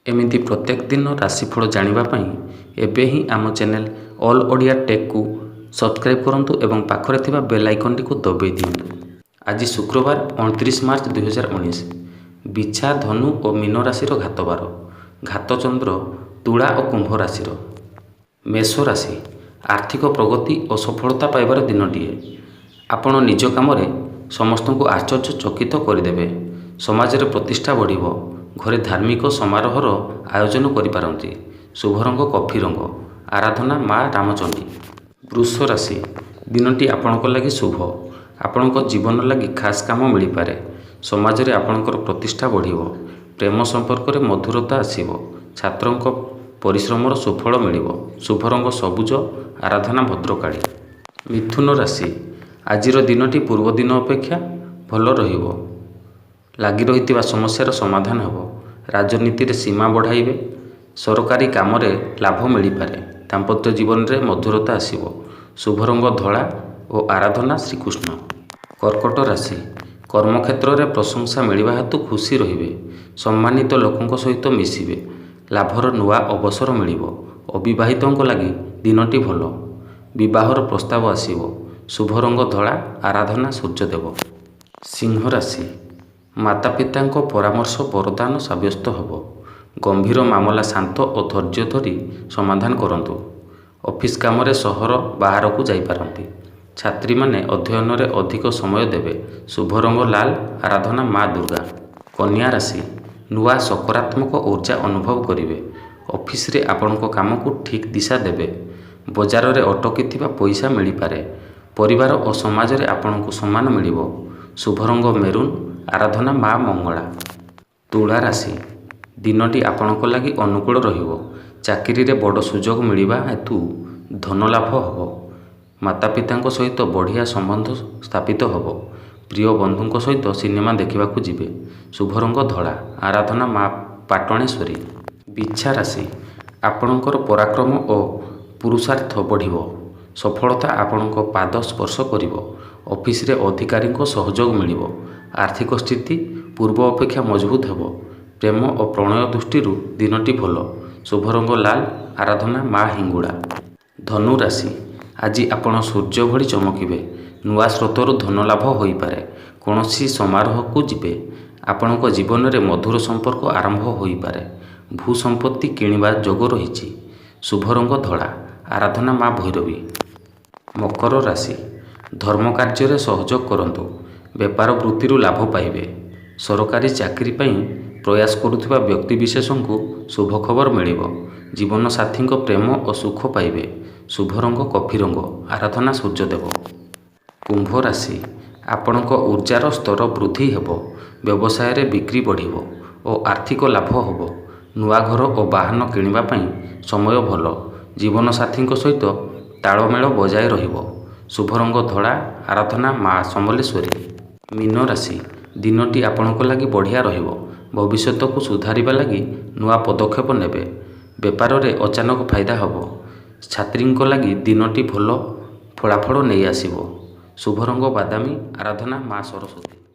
एमिति प्रत्येक दिन राशिफल जानिबा पई एबे ही आम चैनल ऑल ओडिया टेक को सब्सक्राइब करंतु एवं पाखरे थिबा बेल आइकन टी को दबाई दियंतु। आज शुक्रवार 29 मार्च 2019 बिछा धनु और मीन राशि घातबार घातचंद्र तुला और कुंभ राशि मेष राशि आर्थिक प्रगति और सफलता पाइबार दिनटीए आपण निज काम समस्त को आश्चर्यचकित करदेवे। समाज रे प्रतिष्ठा बढ़िबो। घरे धार्मिक समारोहर आयोजन करिपारंती। शुभ रंग कॉफी रंग। आराधना माँ रामचंडी। वृष राशि दिनटी आपणक लागि शुभ। आपणक जीवन लागि खास काम मिल पारे। समाज रे आपणकर प्रतिष्ठा बढ़िबो। प्रेम संपर्क रे मधुरता आसीबो। छात्रंक परिश्रमर सुफल मिलिबो। शुभ रंग सबुज। आराधना भद्रकाली। मिथुन राशि आजिर दिनटी पूर्व दिन अपेक्षा भल रहिबो। लागि रहितिबा समस्यार समाधान हेबो। राजनीति रे सीमा बढ़ाइबे। सरकारी काम रे लाभ मिल पारे। दाम्पत्य जीवन रे मधुरता आसीबो। शुभ रंग धला और आराधना श्रीकृष्ण। कर्कट राशि कर्मक्षेत्र रे प्रशंसा मिलवा हेतु खुशी रहिबे। सम्मानित लोकंक सहित मिसिबे। लाभर नुआ अवसर मिलिबो। अविवाहितंक लागि दिनटी भल। विवाहर प्रस्ताव आसीबो। शुभ रंग धला। आराधना सूर्यदेव। सिंह राशि माता पितांको परामर्श वरदान साब्यस्त हेबो। गंभीर मामला शांत और धैर्य धरी समाधान करंतु। ऑफिस काम रे सहर बाहर को जाई पारंती। छात्री माने अध्ययन रे अधिक समय देवे। शुभ रंग लाल। आराधना माँ दुर्गा। कन्या राशि नुआ सकारात्मक ऊर्जा अनुभव करिवे। ऑफिस रे आपणको काम को ठीक दिशा देवे। बजार रे अटकी थिबा पैसा मिल पारे। परिवार और समाज रे आपणको सम्मान मिलिबो। शुभ रंग मेरून। आराधना माँ मंगला। तुला राशि दिनटी आपणक लागि अनुकूल रहिबो। चाकरी रे बड़ सुजोग मिलिबा हेतु धन लाभ हेबो। माता पितांको सहित बढ़िया संबंध स्थापित हेबो। प्रिय बंधुंको सहित सिनेमा देखिबाकू जिबे। शुभ रंग धला। आराधना माँ पाटणेश्वरी। बिछा राशि आपणकर पराक्रम और पुरुषार्थ बढ़िबो। सफलता आपणको पाद स्पर्श करिबो। ऑफिस रे अधिकारी सहयोग मिलिबो। आर्थिक स्थिति पूर्व अपेक्षा मजबूत हेबो। प्रेम और प्रणय दृष्टि दिनटी भल। शुभ रंग लाल। आराधना माँ हिंगुड़ा। धनु राशि आज आपण सूर्य भली चमकिबे। नुआ स्रोतर धन लाभ होई पारे। कौनसी समारोह को जिबे। आपणक जीवन रे मधुर संपर्क आरंभ होई पारे। भू संपत्ति किणिबा जोग रहिछि। शुभ रंग धला। आराधना माँ भैरवी। मकर राशि धर्म कार्य रे सहयोग करंतु। व्यापार वृत्ति लाभ पाइबे। सरकारी चाकरी पई प्रयास करुथिबा व्यक्ति विशेषों को शुभ खबर मिलिबो। जीवन साथी प्रेम और सुख पाइबे। शुभ रंग कॉफी रंग। आराधना सूर्यदेव। कुंभ राशि आपणक ऊर्जार स्तर वृद्धि हेबो। व्यवसाय रे बिक्री बढ़िबो और आर्थिक लाभ हेबो। नुआ घर और वाहन किणिबा पई समय भल। जीवन साथी सहित तालमेल बजाय रहिबो। शुभ रंग धला। आराधना माँ समलेश्वरी। मीन राशि दिनटी आपणक लागि बढ़िया रहिबो। भविष्यत को सुधारिबा लागि नुआ पदक्षेप नेबे। व्यापार रे अचानक फायदा हेबो। छात्रींक लागि दिनटी भल फलाफल नहीं आसिबो। शुभ रंग बादामी। आराधना माँ सरस्वती।